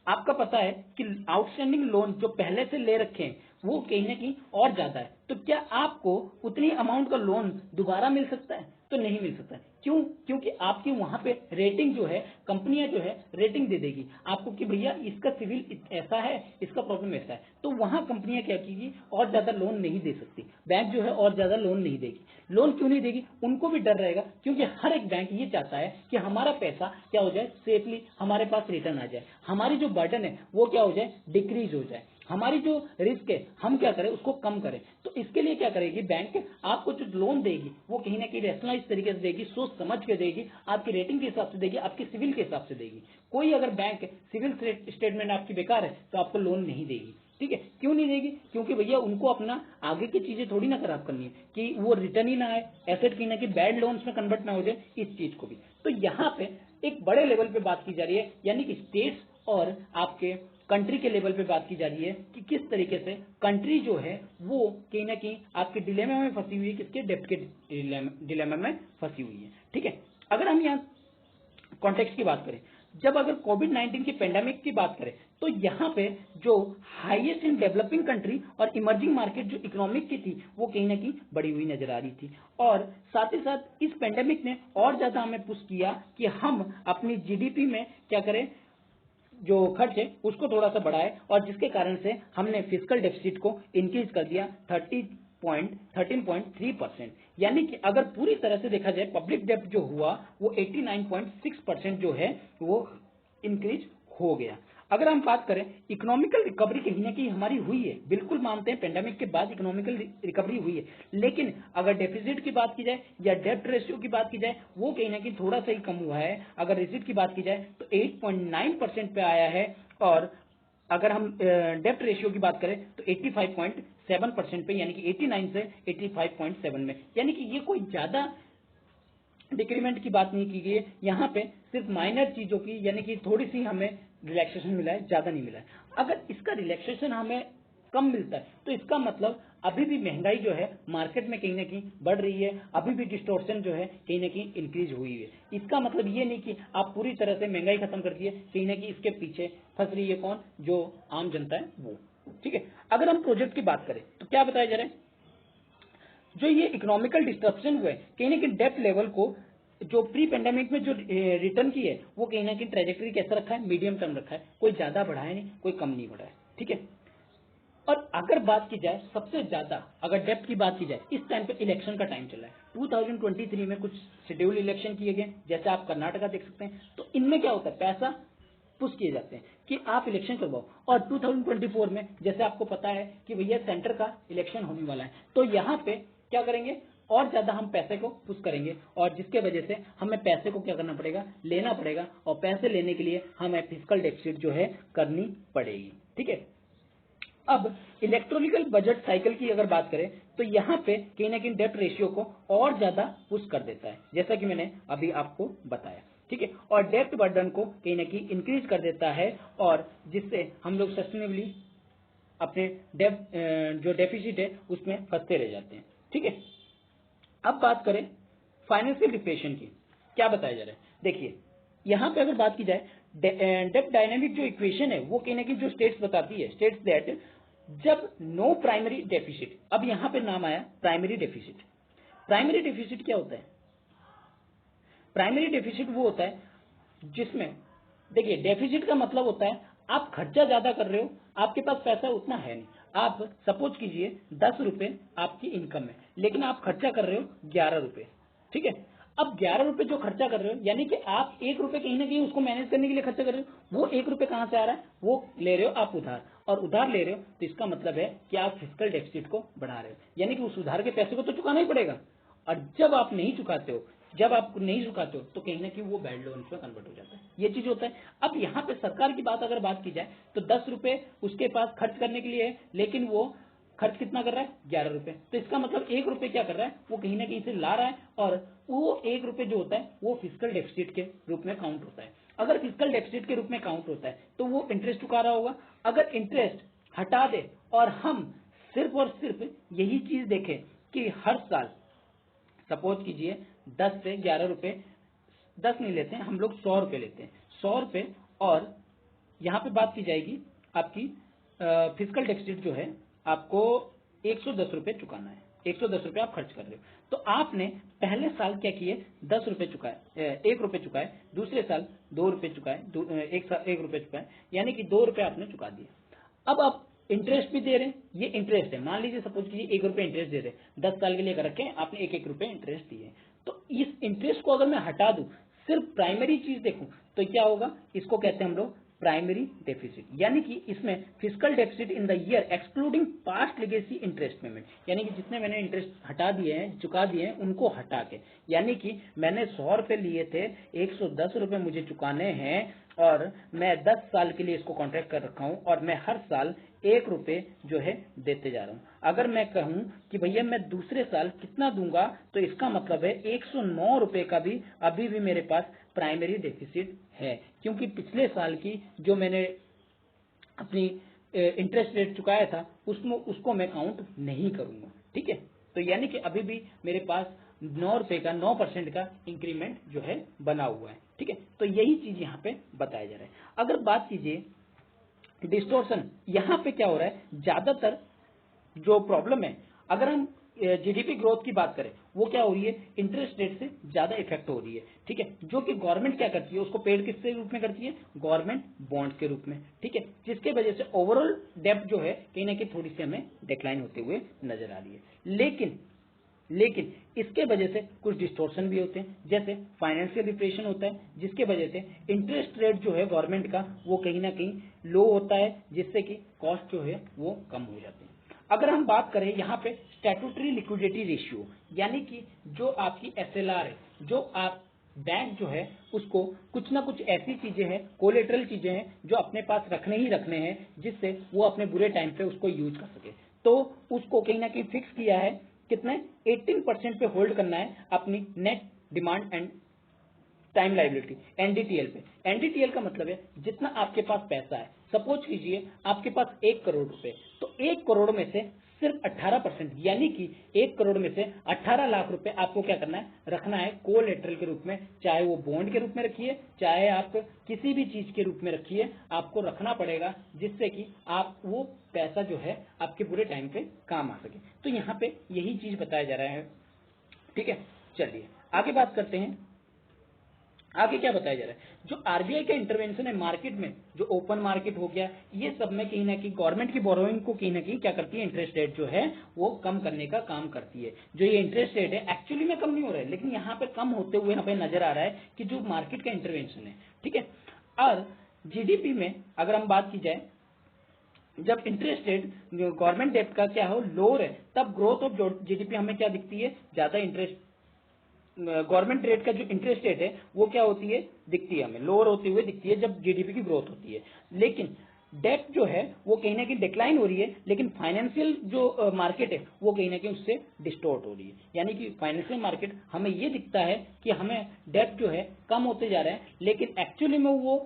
आपका पता है कि आउटस्टैंडिंग लोन जो पहले से ले रखे हैं वो कहीं ना कहीं और ज्यादा है, तो क्या आपको उतनी अमाउंट का लोन दोबारा मिल सकता है, तो नहीं मिल सकता है। क्यों, क्योंकि आपकी वहां पे रेटिंग जो है, कंपनियां जो है रेटिंग दे देगी आपको कि भैया इसका सिविल ऐसा है, इसका प्रॉब्लम ऐसा है, तो वहां कंपनियां क्या कीगी, और ज्यादा लोन नहीं दे सकती, बैंक जो है और ज्यादा लोन नहीं देगी। लोन क्यों नहीं देगी, उनको भी डर रहेगा, क्योंकि हर एक बैंक ये चाहता है कि हमारा पैसा क्या हो जाए, सेफली हमारे पास रिटर्न आ जाए, हमारी जो बर्डन है वो क्या हो जाए, डिक्रीज हो जाए, हमारी जो रिस्क है हम क्या करें, उसको कम करें। तो इसके लिए क्या करेगी बैंक, आपको जो लोन देगी वो कहीं ना कहीं रैशनलाइज तरीके से देगी, सोच समझ के देगी, आपकी रेटिंग के हिसाब से देगी, आपके सिविल के हिसाब से देगी। कोई अगर बैंक सिविल स्टेटमेंट आपकी बेकार है तो आपको लोन नहीं देगी। ठीक है, क्यों नहीं देगी, क्योंकि भैया उनको अपना आगे की चीजें थोड़ी ना खराब करनी है कि वो रिटर्न ही ना आए, एसेट कहीं ना कि बैड लोन्स में कन्वर्ट ना हो जाए, इस चीज को भी। तो यहाँ पे एक बड़े लेवल पे बात की जा रही है, यानी कि स्टेट्स और आपके कंट्री के लेवल पे बात की जा रही है कि किस तरीके से कंट्री जो है वो कहीं ना कहीं आपके डिलेमा में फंसी हुई है, किसके, डेब्ट के डिलेमा में फंसी हुई है। ठीक है, अगर हम यहाँ कॉन्टेक्स्ट की बात करें, जब अगर कोविड-19 की पेंडेमिक की बात करें तो यहाँ पे जो हाईएस्ट इन डेवलपिंग कंट्री और इमर्जिंग मार्केट जो इकोनॉमिक की थी वो कहीं ना कहीं बढ़ी हुई नजर आ रही थी, और साथ ही साथ इस पेंडेमिक ने और ज्यादा हमें पुश किया कि हम अपनी जीडीपी में क्या करें, जो खर्च है उसको थोड़ा सा बढ़ाए, और जिसके कारण से हमने फिजिकल डेफिसिट को इंक्रीज कर दिया 13.3%। यानी कि अगर पूरी तरह से देखा जाए पब्लिक डेब्ट जो हुआ वो 89.6% जो है वो इंक्रीज हो गया। अगर हम बात करें इकोनॉमिकल रिकवरी कहीं ना कहीं हमारी हुई है, बिल्कुल मानते हैं पेंडेमिक के बाद इकोनॉमिकल रिकवरी हुई है, लेकिन अगर डेफिसिट की बात की जाए या डेब्ट रेशियो की बात की जाए वो कहीं ना कहीं थोड़ा सा ही कम हुआ है। अगर रिसीट की बात की जाए तो 8.9% पे आया है, और अगर हम डेब्ट रेशियो की बात करें तो 85.7% पे, यानी कि 89 से 85.7 में, यानी कि ये कोई ज्यादा डिक्रीमेंट की बात नहीं की गई है। यहाँ पे सिर्फ माइनर चीजों की, यानी कि थोड़ी सी हमें रिलैक्सेशन मिला है, ज्यादा नहीं मिला है। अगर इसका रिलैक्सेशन हमें कम मिलता है तो इसका मतलब अभी भी महंगाई जो है मार्केट में कहीं ना कहीं बढ़ रही है, अभी भी डिस्टोर्शन जो है कहीं ना कहीं इंक्रीज हुई है। इसका मतलब ये नहीं कि आप पूरी तरह से महंगाई खत्म कर दी है, कहीं ना कहीं इसके पीछे फंस रही है कौन, जो आम जनता है वो। ठीक है, अगर हम प्रोजेक्ट की बात करें तो क्या बताया जा रहा है, जो ये इकोनॉमिकल डिस्ट्रप्शन हुए कहीं ना कहीं डेप्थ लेवल को जो प्री पेंडेमिक में जो रिटर्न की है वो कहीं ना कहीं ट्रेजेक्टरी कैसा रखा है, मीडियम टर्म रखा है, कोई ज्यादा बढ़ा है नहीं, कोई कम नहीं बढ़ा है। ठीक है, और अगर बात की जाए सबसे ज्यादा, अगर डेप्थ की बात की जाए, इस टाइम पे इलेक्शन का टाइम चल रहा है। 2023 में कुछ शेड्यूल इलेक्शन किए गए, जैसे आप कर्नाटका देख सकते हैं, तो इनमें क्या होता है, पैसा पुश किए जाते हैं कि आप इलेक्शन करवाओ। और 2024 में जैसे आपको पता है कि भैया सेंटर का इलेक्शन होने वाला है, तो यहाँ पे क्या करेंगे, और ज्यादा हम पैसे को पुश करेंगे, और जिसके वजह से हमें पैसे को क्या करना पड़ेगा, लेना पड़ेगा, और पैसे लेने के लिए हमें फिस्कल डेफिसिट जो है करनी पड़ेगी। ठीक है, अब इलेक्ट्रॉनिकल बजट साइकिल की अगर बात करें तो यहाँ पे कहीं ना कहीं डेब्ट रेशियो को और ज्यादा पुश कर देता है, जैसा कि मैंने अभी आपको बताया। ठीक है, और डेब्ट बर्डन को कहीं ना कहीं इंक्रीज कर देता है, और जिससे हम लोग सस्टेनेबली अपने जो डेफिसिट है उसमें फंसते रह जाते हैं। ठीक है, अब बात करें फाइनेंशियल डिप्रेशन की, क्या बताया जा रहा है, देखिए यहां पे अगर बात की जाए डेब्ट डायनेमिक जो इक्वेशन है वो कहीं ना कहीं जो स्टेट्स बताती है, स्टेट्स दैट जब नो प्राइमरी डेफिसिट, अब यहां पे नाम आया प्राइमरी डेफिसिट। प्राइमरी डेफिसिट क्या होता है, प्राइमरी डेफिसिट वो होता है जिसमें, देखिए डेफिसिट का मतलब होता है आप खर्चा ज्यादा कर रहे हो, आपके पास पैसा उतना है नहीं। आप सपोज कीजिए 10 रुपए आपकी इनकम है, लेकिन आप खर्चा कर रहे हो 11 रुपए। ठीक है, अब 11 रुपए जो खर्चा कर रहे हो, यानी कि आप 1 रुपए कहीं ना कहीं उसको मैनेज करने के लिए खर्चा कर रहे हो, वो 1 रुपए कहां से आ रहा है, वो ले रहे हो आप उधार, और उधार ले रहे हो तो इसका मतलब है कि आप फिस्कल डेफिसिट को बढ़ा रहे हो, यानी कि उस उधार के पैसे को तो चुकाना ही पड़ेगा। और जब आप नहीं चुकाते हो, जब आप नहीं चुकाते हो तो कहीं ना कहीं वो बैड लोन्स में कन्वर्ट हो जाता है, ये चीज होता है। अब यहाँ पे सरकार की बात अगर बात की जाए तो 10 रुपए उसके पास खर्च करने के लिए है, लेकिन वो खर्च कितना कर रहा है, 11 रुपए। तो इसका मतलब 1 रुपए क्या कर रहा है, वो कहीं ना कहीं से ला रहा है, और वो 1 रुपए जो होता है वो फिस्कल डेफिसिट के रूप में काउंट होता है। अगर फिस्कल डेफिसिट के रूप में काउंट होता है तो वो इंटरेस्ट चुका रहा होगा। अगर इंटरेस्ट हटा दे और हम सिर्फ और सिर्फ यही चीज देखें कि हर साल सपोज कीजिए 10 से 11 रुपए, 10 नहीं लेते हैं हम लोग, 100 रुपए लेते हैं, 100 रुपए, और यहाँ पे बात की जाएगी आपकी फिजिकल डेफिसिट जो है आपको 110 रुपए चुकाना है, 110 रुपए आप खर्च कर रहे हो। तो आपने पहले साल क्या किए, 10 रुपए चुकाए, 1 रुपए चुकाए, दूसरे साल 2 रुपए चुकाए, 1 रुपए चुकाए, यानी कि 2 रुपए आपने चुका दिए। अब आप इंटरेस्ट भी दे रहे हैं, ये इंटरेस्ट है, मान लीजिए सपोज कीजिए 1 रुपए इंटरेस्ट दे रहे हैं, 10 साल के लिए कर रखे, आपने 1-1 रुपए इंटरेस्ट दिए। तो इस इंटरेस्ट को अगर मैं हटा दूं, सिर्फ प्राइमरी चीज देखूं, तो क्या होगा, इसको कहते हैं हम लोग प्राइमरी डेफिसिट, यानी कि इसमें physical deficit in the year excluding past legacy interest payment, यानी कि जितने मैंने इंटरेस्ट हटा दिए हैं, चुका दिए हैं, उनको हटा के, यानी कि मैंने 100 रुपए लिए थे, 110 रुपए मुझे चुकाने हैं, और मैं 10 साल के लिए इसको कॉन्ट्रैक्ट कर रखा हूं, और मैं हर साल 1 रुपए जो है देते जा रहा हूं। अगर मैं कहूं कि भैया मैं दूसरे साल कितना दूंगा, तो इसका मतलब है 109 रुपए का भी अभी भी मेरे पास प्राइमरी डेफिसिट है, क्योंकि पिछले साल की जो मैंने अपनी इंटरेस्ट रेट चुकाया था उसको मैं काउंट नहीं करूंगा। ठीक है, तो यानी कि अभी भी मेरे पास 9 रुपए का 9% का इंक्रीमेंट जो है बना हुआ है। ठीक है, तो यही चीज यहाँ पे बताया जा रहा है। अगर बात कीजिए डिस्टोर्शन, यहाँ पे क्या हो रहा है, ज्यादातर जो प्रॉब्लम है, अगर हम जीडीपी ग्रोथ की बात करें, वो क्या हो रही है, इंटरेस्ट रेट से ज्यादा इफेक्ट हो रही है। ठीक है, जो कि गवर्नमेंट क्या करती है, उसको पेड किसके रूप में करती है, गवर्नमेंट बॉन्ड्स के रूप में। ठीक है, जिसके वजह से ओवरऑल डेब्ट जो है कहीं ना कहीं थोड़ी सी हमें डिक्लाइन होते हुए नजर आ रही है। लेकिन लेकिन इसके वजह से कुछ डिस्टोर्शन भी होते हैं, जैसे फाइनेंशियल रिप्रेशन होता है, जिसके वजह से इंटरेस्ट रेट जो है गवर्नमेंट का वो कहीं ना कहीं लो होता है, जिससे कि कॉस्ट जो है वो कम हो जाती है। अगर हम बात करें यहाँ पे स्टैट्यूटरी लिक्विडिटी रेशियो, यानी कि जो आपकी एसएलआर है, जो आप बैंक जो है उसको कुछ ना कुछ ऐसी चीजें हैं, कोलेटरल चीजें हैं जो अपने पास रखने ही रखने हैं, जिससे वो अपने बुरे टाइम पे उसको यूज कर सके, तो उसको कहीं ना कहीं फिक्स किया है कितने 18% पे होल्ड करना है अपनी net demand and time liability NDTL पे। एनडीटीएल का मतलब है जितना आपके पास पैसा है, सपोज कीजिए आपके पास 1 करोड़ रुपए, तो 1 करोड़ में से सिर्फ 18% यानी कि 1 करोड़ में से 18 लाख रुपए आपको क्या करना है, रखना है कोलेटरल के रूप में, चाहे वो बॉन्ड के रूप में रखिए, चाहे आप किसी भी चीज के रूप में रखिए, आपको रखना पड़ेगा, जिससे कि आप वो पैसा जो है आपके बुरे टाइम पे काम आ सके। तो यहाँ पे यही चीज बताया जा रहा है। ठीक है, चलिए आगे बात करते हैं। आगे क्या बताया जा रहा है, जो आरबीआई का इंटरवेंशन है मार्केट में, जो ओपन मार्केट हो गया, ये सब में कहीं ना कहीं गवर्नमेंट की बोरोइंग को कहीं ना कहीं क्या करती है, इंटरेस्ट रेट जो है वो कम करने का काम करती है। जो ये इंटरेस्ट रेट है एक्चुअली में कम नहीं हो रहा है, लेकिन यहाँ पे कम होते हुए यहाँ पे नजर आ रहा है कि जो मार्केट का इंटरवेंशन है। ठीक है, और जीडीपी में अगर हम बात की जाए, जब इंटरेस्ट रेट गवर्नमेंट डेट का क्या हो लोअर है, तब ग्रोथ ऑफ जीडीपी हमें क्या दिखती है, ज्यादा इंटरेस्ट गवर्नमेंट रेट का जो इंटरेस्ट रेट है वो क्या होती है, दिखती है हमें लोअर होती हुई दिखती है जब जीडीपी की ग्रोथ होती है। लेकिन डेट जो है वो कहीं ना कहीं डिक्लाइन हो रही है, लेकिन फाइनेंशियल जो मार्केट है वो कहीं ना कहीं उससे डिस्टोर्ट हो रही है। यानी कि फाइनेंशियल मार्केट हमें ये दिखता है कि हमें डेट जो है कम होते जा रहा है, लेकिन एक्चुअली में वो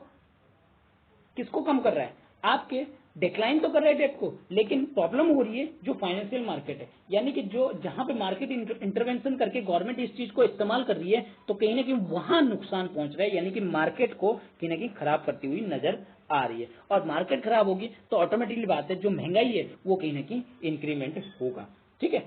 किसको कम कर रहा है, आपके डिक्लाइन तो कर रहा है डेट को, लेकिन प्रॉब्लम हो रही है जो फाइनेंशियल मार्केट है, यानी कि जो जहां पे मार्केट इंटरवेंशन करके गवर्नमेंट इस चीज को इस्तेमाल कर रही है, तो कहीं ना कहीं वहां नुकसान पहुंच रहा है, यानी कि मार्केट को कहीं ना कहीं खराब करती हुई नजर आ रही है। और मार्केट खराब होगी तो ऑटोमेटिकली बात है जो महंगाई है वो कहीं ना कहीं इंक्रीमेंट होगा। ठीक है,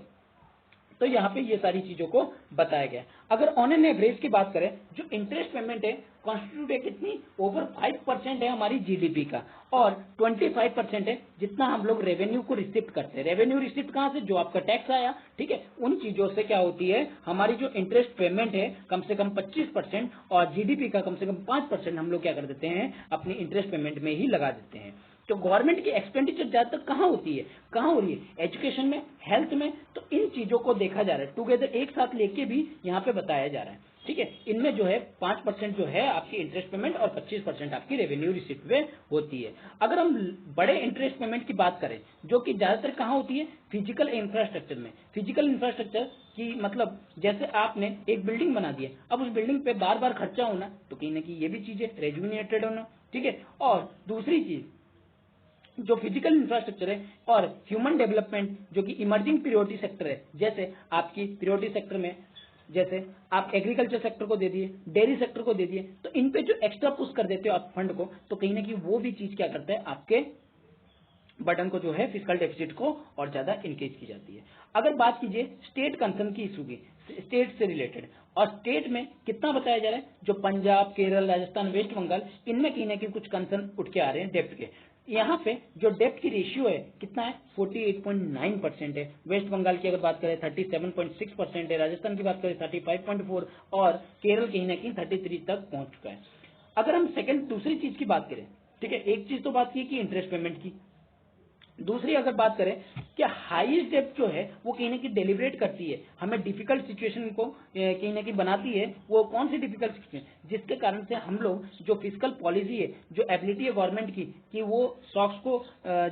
तो यहाँ पे ये सारी चीजों को बताया गया। अगर ऑन एन एवरेज की बात करें, जो इंटरेस्ट पेमेंट है कॉन्स्टिट्यूट है कितनी, ओवर 5% है हमारी जीडीपी का, और 25% है जितना हम लोग रेवेन्यू को रिसिप्ट करते हैं। रेवेन्यू रिसिप्ट कहाँ से, जो आपका टैक्स आया, ठीक है, उन चीजों से क्या होती है हमारी जो इंटरेस्ट पेमेंट है कम से कम 25%, और जीडीपी का कम से कम 5% हम लोग क्या कर देते हैं, अपनी इंटरेस्ट पेमेंट में ही लगा देते हैं। तो गवर्नमेंट की एक्सपेंडिचर ज्यादातर कहाँ होती है, कहाँ हो रही है, एजुकेशन में, हेल्थ में, तो इन चीजों को देखा जा रहा है टुगेदर, एक साथ लेके भी यहाँ पे बताया जा रहा है। ठीक है, इनमें जो है 5% जो है आपकी इंटरेस्ट पेमेंट और 25% आपकी रेवेन्यू रिसिप्ट में होती है। अगर हम बड़े इंटरेस्ट पेमेंट की बात करें, जो कि ज्यादातर कहाँ होती है, फिजिकल इंफ्रास्ट्रक्चर में। फिजिकल इंफ्रास्ट्रक्चर की मतलब जैसे आपने एक बिल्डिंग बना दी है, अब उस बिल्डिंग पे बार बार खर्चा होना, तो कहीं ना कहीं ये भी चीज है रेजुविनेटेड होना। ठीक है, और दूसरी चीज जो फिजिकल इंफ्रास्ट्रक्चर है और ह्यूमन डेवलपमेंट जो कि इमर्जिंग प्रायोरिटी सेक्टर है, जैसे आपकी प्रायोरिटी सेक्टर में जैसे आप एग्रीकल्चर सेक्टर को दे दिए, डेयरी सेक्टर को दे दिए, तो इन पे जो एक्स्ट्रा पुश कर देते हो आप फंड को, तो कहीं ना कहीं वो भी चीज क्या करता है, आपके बटन को जो है फिजिकल डेफिसिट को और ज्यादा इंक्रीज की जाती है। अगर बात कीजिए स्टेट कंसर्न की इशू की, स्टेट से रिलेटेड, और स्टेट में कितना बताया जा रहा है, जो पंजाब, केरल, राजस्थान, वेस्ट बंगाल, इनमें कहीं ना कहीं कुछ कंसर्न उठ के आ रहे हैं डेप्ट के। यहाँ पे जो डेप्ट की रेशियो है कितना है, 48.9% है। वेस्ट बंगाल की अगर बात करें 37.6% है, राजस्थान की बात करें 35.4, और केरल कहीं ना कहीं 33 तक पहुंच चुका है। अगर हम सेकंड दूसरी चीज की बात करें, ठीक है, एक चीज तो बात की इंटरेस्ट पेमेंट की, दूसरी अगर बात करें कि हाईएस्ट डेप्थ जो है वो कहीं ना कहीं डेलिब्रेट करती है, हमें डिफिकल्ट सिचुएशन को कहीं ना कहीं बनाती है। वो कौन सी डिफिकल्ट सिचुएशन, जिसके कारण से हम लोग जो फिजिकल पॉलिसी है, जो एबिलिटी है गवर्नमेंट की कि वो शॉक्स को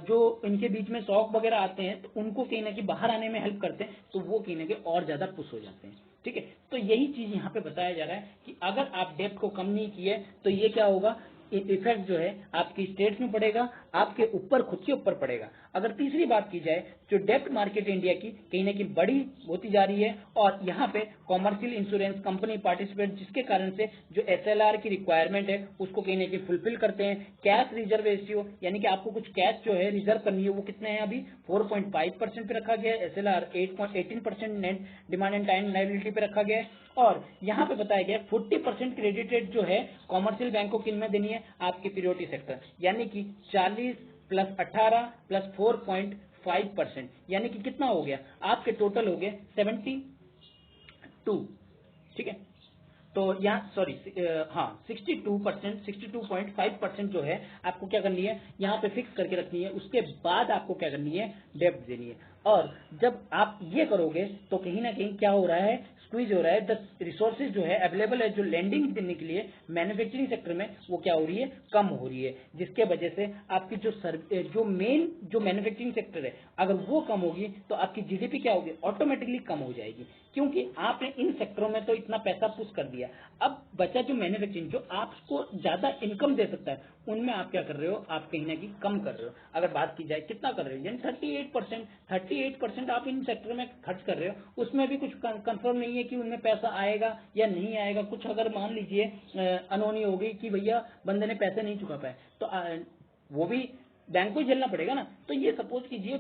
जो इनके बीच में शॉक वगैरह आते हैं तो उनको कहीं ना कहीं बाहर आने में हेल्प करते हैं, तो वो कहीं ना कहीं और ज्यादा पुश हो जाते हैं। ठीक है, तो यही चीज यहाँ पे बताया जा रहा है कि अगर आप डेप्थ को कम नहीं किए तो ये क्या होगा, इफेक्ट जो है आपकी स्टेट्स में पड़ेगा, आपके ऊपर, खुद के ऊपर पड़ेगा। अगर तीसरी बात की जाए, जो डेप्ट मार्केट इंडिया की कहीं ना कहीं बड़ी होती जा रही है, और यहाँ पे कॉमर्शियल इंश्योरेंस कंपनी पार्टिसिपेट, जिसके कारण से जो एसएलआर की रिक्वायरमेंट है उसको कहीं ना कहीं फुलफिल करते हैं। कैश रिजर्व रेशियो, यानी कि आपको कुछ कैश जो है रिजर्व करनी है, वो कितने हैं अभी 4.5% पे रखा गया है, SLR 8.18% net demand and time liability पे रखा गया है। और यहाँ पे बताया गया 40% क्रेडिट रेट जो है कॉमर्शियल बैंक को किन में देनी है, आपकी प्रायोरिटी सेक्टर, यानी कि 40 प्लस 18 प्लस 4.5%, यानी कि कितना हो गया, आपके टोटल हो गए 62, ठीक है। तो यहाँ सॉरी हाँ 62%, 62.5% जो है आपको क्या करनी है, यहाँ पे फिक्स करके रखनी है। उसके बाद आपको क्या करनी है, डेब्ट देनी है। और जब आप ये करोगे तो कहीं ना कहीं क्या हो रहा है, स्क्वीज हो रहा है। द रिसोर्सेज जो है अवेलेबल है, जो लैंडिंग देने के लिए मैन्युफैक्चरिंग सेक्टर में, वो क्या हो रही है, कम हो रही है। जिसके वजह से आपकी जो मेन जो मैन्युफैक्चरिंग सेक्टर है, अगर वो कम होगी तो आपकी जीडीपी क्या होगी, ऑटोमेटिकली कम हो जाएगी। क्योंकि आपने इन सेक्टरों में तो इतना पैसा पुश कर दिया, अब बचा जो मैन्युफैक्चरिंग, जो आपको ज्यादा इनकम दे सकता है, उनमें आप क्या कर रहे हो, आप कहीं ना कहीं कम कर रहे हो। अगर बात की जाए कितना कर रहे हो, यानी 38% आप इन सेक्टर में खर्च कर रहे हो। उसमें भी कुछ कंफर्म नहीं है कि उनमें पैसा आएगा या नहीं आएगा। कुछ अगर मान लीजिए अनहोनी हो गई कि भैया बंदे ने पैसे नहीं चुका पाए, तो वो भी बैंक को झेलना पड़ेगा ना। तो ये सपोज कीजिए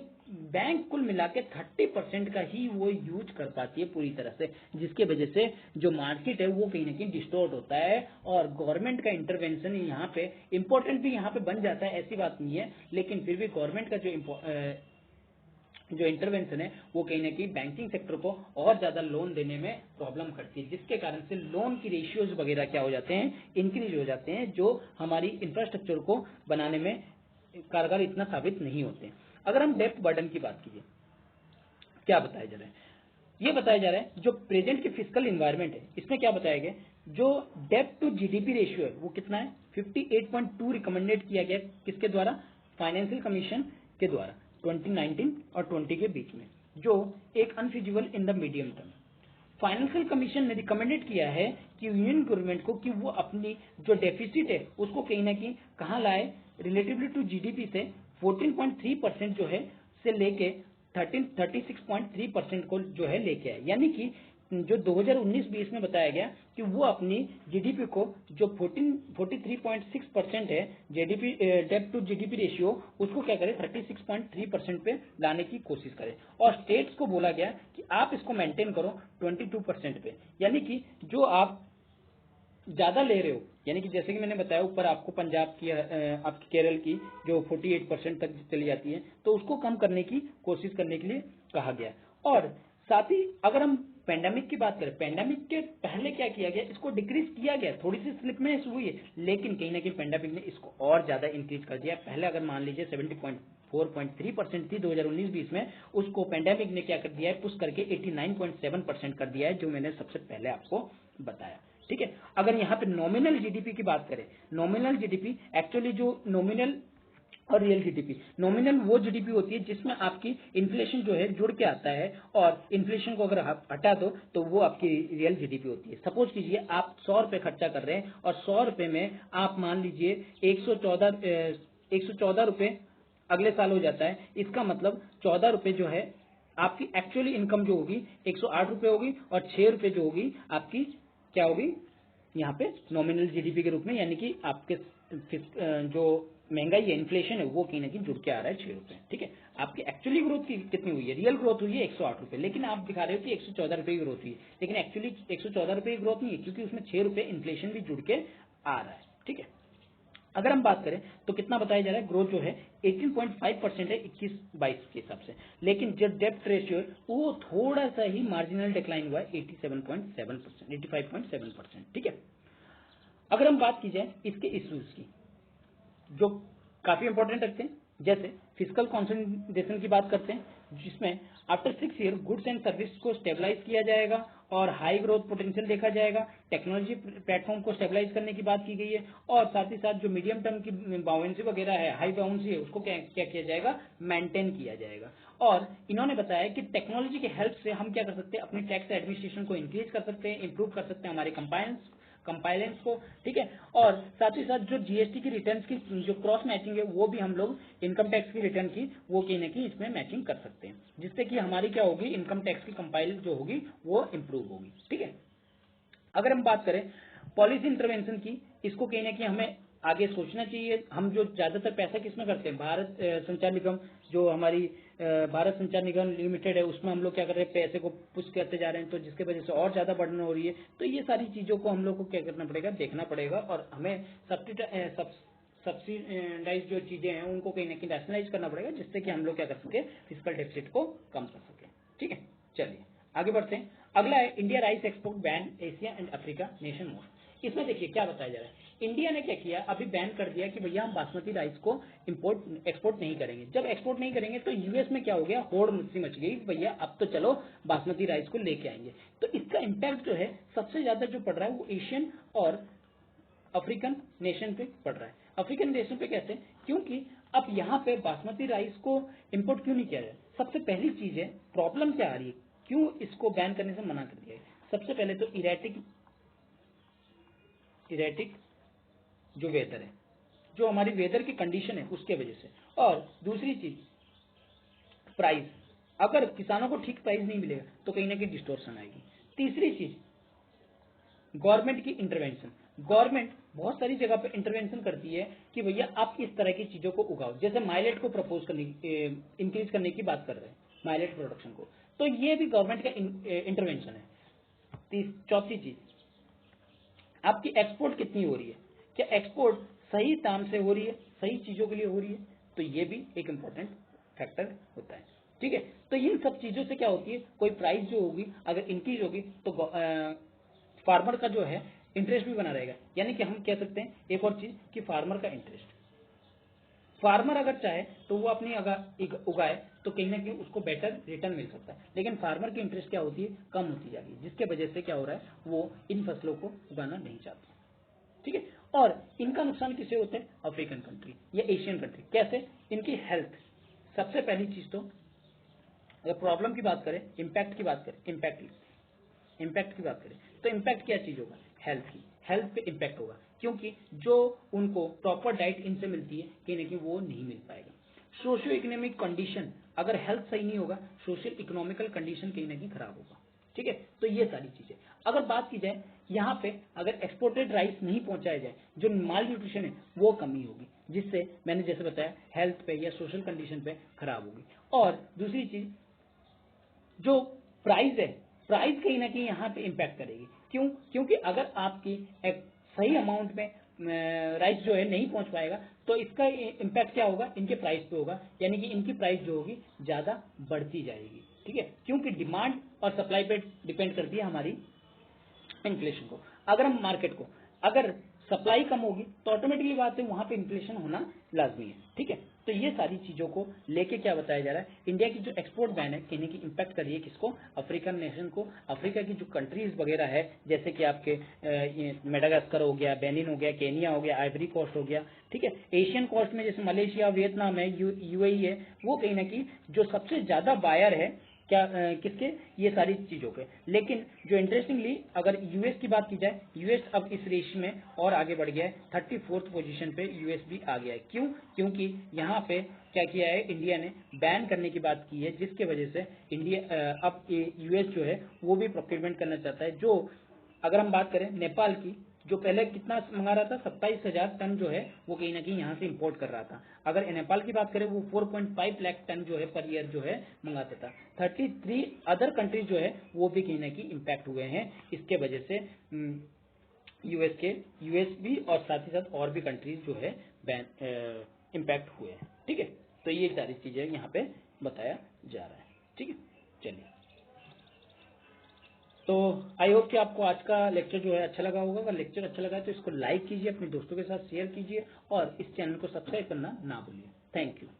बैंक कुल मिला के 30% का ही वो यूज कर पाती है पूरी तरह से, जिसके वजह से जो मार्केट है वो कहीं ना कहीं डिस्टॉर्ट होता है। और गवर्नमेंट का इंटरवेंशन यहाँ पे इंपॉर्टेंट भी यहाँ पे बन जाता है, ऐसी बात नहीं है। लेकिन फिर भी गवर्नमेंट का जो इंटरवेंशन है वो कहीं ना कहीं बैंकिंग सेक्टर को और ज्यादा लोन देने में प्रॉब्लम करती है, जिसके कारण से लोन की रेशियोज वगैरह क्या हो जाते हैं, इंक्रीज हो जाते हैं, जो हमारी इंफ्रास्ट्रक्चर को बनाने में कारगर इतना साबित नहीं होते। अगर हम डेप्ट बर्डन की बात कीजिए, क्या बताया जा रहा है, ये बताया जा रहा है जो प्रेजेंट की फिजिकल इन्वायरमेंट है, इसमें क्या बताया गया, जो डेप्ट टू जीडीपी रेशियो है वो कितना है, 58.2 रिकमेंडेड किया गया। किसके द्वारा, फाइनेंशियल कमीशन के द्वारा 2019 और 20 के बीच में, जो एक unfeasible in the medium term. Financial commission ने रिकमेंडेड किया है कि यूनियन गवर्नमेंट को कि वो अपनी जो डेफिसिट है उसको कहीं ना कहीं कहाँ लाए, रिलेटिवली टू जीडीपी से 14.3% जो है से लेके 36.3% को जो है लेके आए। यानी कि जो 2019-20 में बताया गया कि वो अपनी जीडीपी को जो 43.6% है जीडीपी डेब्ट टू जीडीपी रेशियो, उसको क्या करे 36.3% पे लाने की कोशिश करे। और स्टेट्स को बोला गया कि आप इसको मेंटेन करो 22% पे। यानी कि जो आप ज्यादा ले रहे हो, यानी कि जैसे कि मैंने बताया ऊपर आपको पंजाब की आपकी केरल की जो 48% तक चली जाती है, तो उसको कम करने की कोशिश करने के लिए कहा गया। और साथ ही अगर हम पेंडेमिक की बात करें, पेंडेमिक के पहले क्या किया गया, इसको डिक्रीज किया गया, थोड़ी सी स्लिपनेस हुई है, लेकिन कहीं ना कहीं पेंडेमिक ने इसको और ज्यादा इंक्रीज कर दिया। पहले अगर मान लीजिए 70.4.3% थी 2019-20 में, उसको पेंडेमिक ने क्या कर दिया है, पुश करके 89.7% कर दिया है, जो मैंने सबसे पहले आपको बताया। ठीक है। अगर यहाँ पे नॉमिनल जीडीपी की बात करें, नॉमिनल जीडीपी एक्चुअली जो नॉमिनल और रियल जीडीपी, नॉमिनल वो जीडीपी होती है जिसमें आपकी इन्फ्लेशन जो है जुड़ के आता है, और इन्फ्लेशन को अगर हटा दो तो वो आपकी रियल जीडीपी होती है। सपोज कीजिए आप 100 रुपए खर्चा कर रहे हैं और 100 रुपए में आप मान लीजिए 114 रुपए अगले साल हो जाता है। इसका मतलब 14 रुपए जो है आपकी एक्चुअली इनकम जो होगी 108 रुपए होगी, और 6 रुपए जो होगी आपकी क्या होगी यहाँ पे नॉमिनल जीडीपी के रूप में। यानी कि आपके जो महंगाई है, इन्फ्लेशन है, वो कहीं ना कहीं जुड़ के आ रहा है 6 रुपए। ठीक है। आपकी एक्चुअली ग्रोथ कितनी हुई है, रियल ग्रोथ हुई है 108 रुपए, लेकिन आप दिखा रहे हो कि 114 रुपए की ग्रोथ हुई है, लेकिन एक्चुअली 114 रुपए की ग्रोथ नहीं है, क्योंकि उसमें 6 रुपए इन्फ्लेशन भी जुड़ के आ रहा है। ठीक है। अगर हम बात करें तो कितना बताया जा रहा है, ग्रोथ जो है 18.5% है 21-22 के हिसाब से, लेकिन जो डेब्ट रेशियो है वो थोड़ा सा ही मार्जिनल डिक्लाइन हुआ है 87.7%, 85.7%। ठीक है। अगर हम बात की जाए इसके इश्यूज की, जो काफी इंपॉर्टेंट रखते हैं, जैसे फिजिकल कंसोलिडेशन की बात करते हैं, जिसमें after 6 year goods and service को स्टेबलाइज किया जाएगा और हाई ग्रोथ पोटेंशियल देखा जाएगा। टेक्नोलॉजी प्लेटफॉर्म को स्टेबलाइज करने की बात की गई है, और साथ ही साथ जो मीडियम टर्म की बाउंसी वगैरह है, हाई बाउंसी है, उसको क्या किया जाएगा, मेंटेन किया जाएगा। और इन्होंने बताया कि टेक्नोलॉजी की हेल्प से हम क्या कर सकते हैं, अपनी टैक्स एडमिनिस्ट्रेशन को इंक्रीज कर सकते हैं, इंप्रूव कर सकते हैं हमारे कंपाइलेंस को। ठीक है। और साथ ही साथ जो जीएसटी की रिटर्न्स की जो क्रॉस मैचिंग है, वो भी हम लोग इनकम टैक्स की रिटर्न की वो कहीं ना कहीं इसमें मैचिंग कर सकते हैं, जिससे कि हमारी क्या होगी, इनकम टैक्स की कंपाइल जो होगी वो इंप्रूव होगी। ठीक है। अगर हम बात करें पॉलिसी इंटरवेंशन की, इसको कहीं ना कहीं हमें आगे सोचना चाहिए। हम जो ज्यादातर पैसा किसमें करते हैं, भारत संचार निगम, जो हमारी भारत संचार निगम लिमिटेड है, उसमें हम लोग क्या कर रहे हैं, पैसे को पुश करते जा रहे हैं, तो जिसके वजह से और ज्यादा बर्डन हो रही है। तो ये सारी चीजों को हम लोग को क्या करना पड़ेगा, देखना पड़ेगा, और हमें सब्सिडाइज जो चीजें हैं उनको कहीं ना कहीं रैशनलाइज करना पड़ेगा, जिससे कि हम लोग क्या कर सके, फिजिकल डेफिसिट को कम कर सके। ठीक है। चलिए आगे बढ़ते हैं। अगला है India rice export ban Asia and Africa nation most. इसमें देखिए क्या बताया जा रहा है, इंडिया ने क्या किया, अभी बैन कर दिया कि भैया हम बासमती राइस को एक्सपोर्ट नहीं करेंगे। जब एक्सपोर्ट नहीं करेंगे तो यूएस में क्या हो गया, होड़ मुस्सी मच गई, भैया अब तो चलो बासमती राइस को लेके आएंगे। तो इसका इम्पैक्ट जो है सबसे ज्यादा जो पड़ रहा है वो एशियन और अफ्रीकन नेशन पे पड़ रहा है। अफ्रीकन नेशन पे कैसे, क्योंकि अब यहाँ पे बासमती राइस को इंपोर्ट क्यों नहीं किया जाए। सबसे पहली चीज है, प्रॉब्लम क्या आ रही है, क्यों इसको बैन करने से मना कर दिया है। सबसे पहले तो इरेटिक जो वेदर है, जो हमारी वेदर की कंडीशन है उसके वजह से, और दूसरी चीज प्राइस, अगर किसानों को ठीक प्राइस नहीं मिलेगा तो कहीं ना कहीं डिस्टोर्शन आएगी। तीसरी चीज गवर्नमेंट की इंटरवेंशन, गवर्नमेंट बहुत सारी जगह पे इंटरवेंशन करती है कि भैया आप इस तरह की चीजों को उगाओ, जैसे माइलेट को प्रपोज करने इंक्रीज करने की बात कर रहे हैं, माइलेट प्रोडक्शन को, तो ये भी गवर्नमेंट का इंटरवेंशन है। चौथी चीज, आपकी एक्सपोर्ट कितनी हो रही है, क्या एक्सपोर्ट सही दाम से हो रही है, सही चीजों के लिए हो रही है, तो ये भी एक इंपॉर्टेंट फैक्टर होता है। ठीक है, तो इन सब चीजों से क्या होती है, कोई प्राइस जो होगी अगर इंक्रीज होगी तो फार्मर का जो है इंटरेस्ट भी बना रहेगा। यानी कि हम कह सकते हैं एक और चीज कि फार्मर का इंटरेस्ट, फार्मर अगर चाहे तो वो अपनी उगाए तो कहीं ना कहीं उसको बेटर रिटर्न मिल सकता है, लेकिन फार्मर की इंटरेस्ट क्या होती है, कम होती जा रही है, जिसके वजह से क्या हो रहा है, वो इन फसलों को उगाना नहीं चाहते। ठीक है, और इनका नुकसान किसे होता है, अफ्रीकन कंट्री या एशियन कंट्री। कैसे, इनकी हेल्थ, सबसे पहली चीज तो अगर प्रॉब्लम की बात करें, इम्पैक्ट की बात करें, इम्पैक्ट की बात करें तो इम्पैक्ट क्या चीज होगा, हेल्थ की, हेल्थ पे इम्पैक्ट होगा, क्योंकि जो उनको प्रॉपर डाइट इनसे मिलती है कहीं ना कहीं वो नहीं मिल पाएगा। सोशियो इकोनॉमिक कंडीशन, अगर हेल्थ सही नहीं होगा सोशल इकोनॉमिकल कंडीशन कहीं ना कहीं खराब होगा। ठीक है, तो ये सारी चीजें अगर बात की जाए, यहाँ पे अगर एक्सपोर्टेड राइस नहीं पहुंचाया जाए, जो माल न्यूट्रिशन है वो कमी होगी, जिससे मैंने जैसे बताया हेल्थ पे या सोशल कंडीशन पे खराब होगी। और दूसरी चीज जो प्राइस है, प्राइस कहीं ना कहीं यहाँ पे इम्पैक्ट करेगी। क्यों, क्योंकि अगर आपकी एक सही अमाउंट में राइस जो है नहीं पहुंच पाएगा तो इसका इम्पैक्ट क्या होगा, इनके प्राइस पे होगा, यानी कि इनकी प्राइस जो होगी ज्यादा बढ़ती जाएगी। ठीक है, क्योंकि डिमांड और सप्लाई पे डिपेंड करती है हमारी इन्फ्लेशन को। अगर हम मार्केट को, अगर सप्लाई कम होगी तो ऑटोमेटिकली बात है वहां पे इन्फ्लेशन होना लाजमी है। ठीक है, तो ये सारी चीजों को लेके क्या बताया जा रहा है, इंडिया की जो एक्सपोर्ट बैन है कहीं की इम्पैक्ट कर रही है किसको, अफ्रीकन नेशन को। अफ्रीका की जो कंट्रीज वगैरह है, जैसे कि आपके मेडागास्कर हो गया, बेनिन हो गया, केनिया हो गया, आइवरी कोस्ट हो गया। ठीक है, एशियन कोस्ट में जैसे मलेशिया, वियतनाम है, यूएई है, वो कहीं ना कहीं जो सबसे ज्यादा बायर है क्या किसके, ये सारी चीजों के। लेकिन जो इंटरेस्टिंगली अगर यूएस की बात की जाए, यूएस अब इस रेस में और आगे बढ़ गया है, 34th पोजीशन पे यूएस भी आ गया है। क्यों, क्योंकि यहाँ पे क्या किया है, इंडिया ने बैन करने की बात की है, जिसके वजह से इंडिया अब यूएस जो है वो भी प्रोक्योरमेंट करना चाहता है। जो अगर हम बात करें नेपाल की, जो पहले कितना मंगा रहा था, 27,000 टन जो है वो कहीं ना कहीं यहाँ से इंपोर्ट कर रहा था। अगर नेपाल की बात करें वो 4.5 लाख टन जो है पर ईयर जो है मंगाता था। 33 अदर कंट्रीज जो है वो भी कहीं ना कहीं इम्पैक्ट हुए हैं इसके वजह से, यूएस भी और साथ ही साथ और भी कंट्रीज जो है इम्पैक्ट हुए हैं। ठीक है, तो ये सारी चीजें यहाँ पे बताया जा रहा है। ठीक है, चलिए, तो आई होप कि आपको आज का लेक्चर जो है अच्छा लगा होगा। अगर लेक्चर अच्छा लगा तो इसको लाइक कीजिए, अपने दोस्तों के साथ शेयर कीजिए और इस चैनल को सब्सक्राइब करना ना भूलिए। Thank you.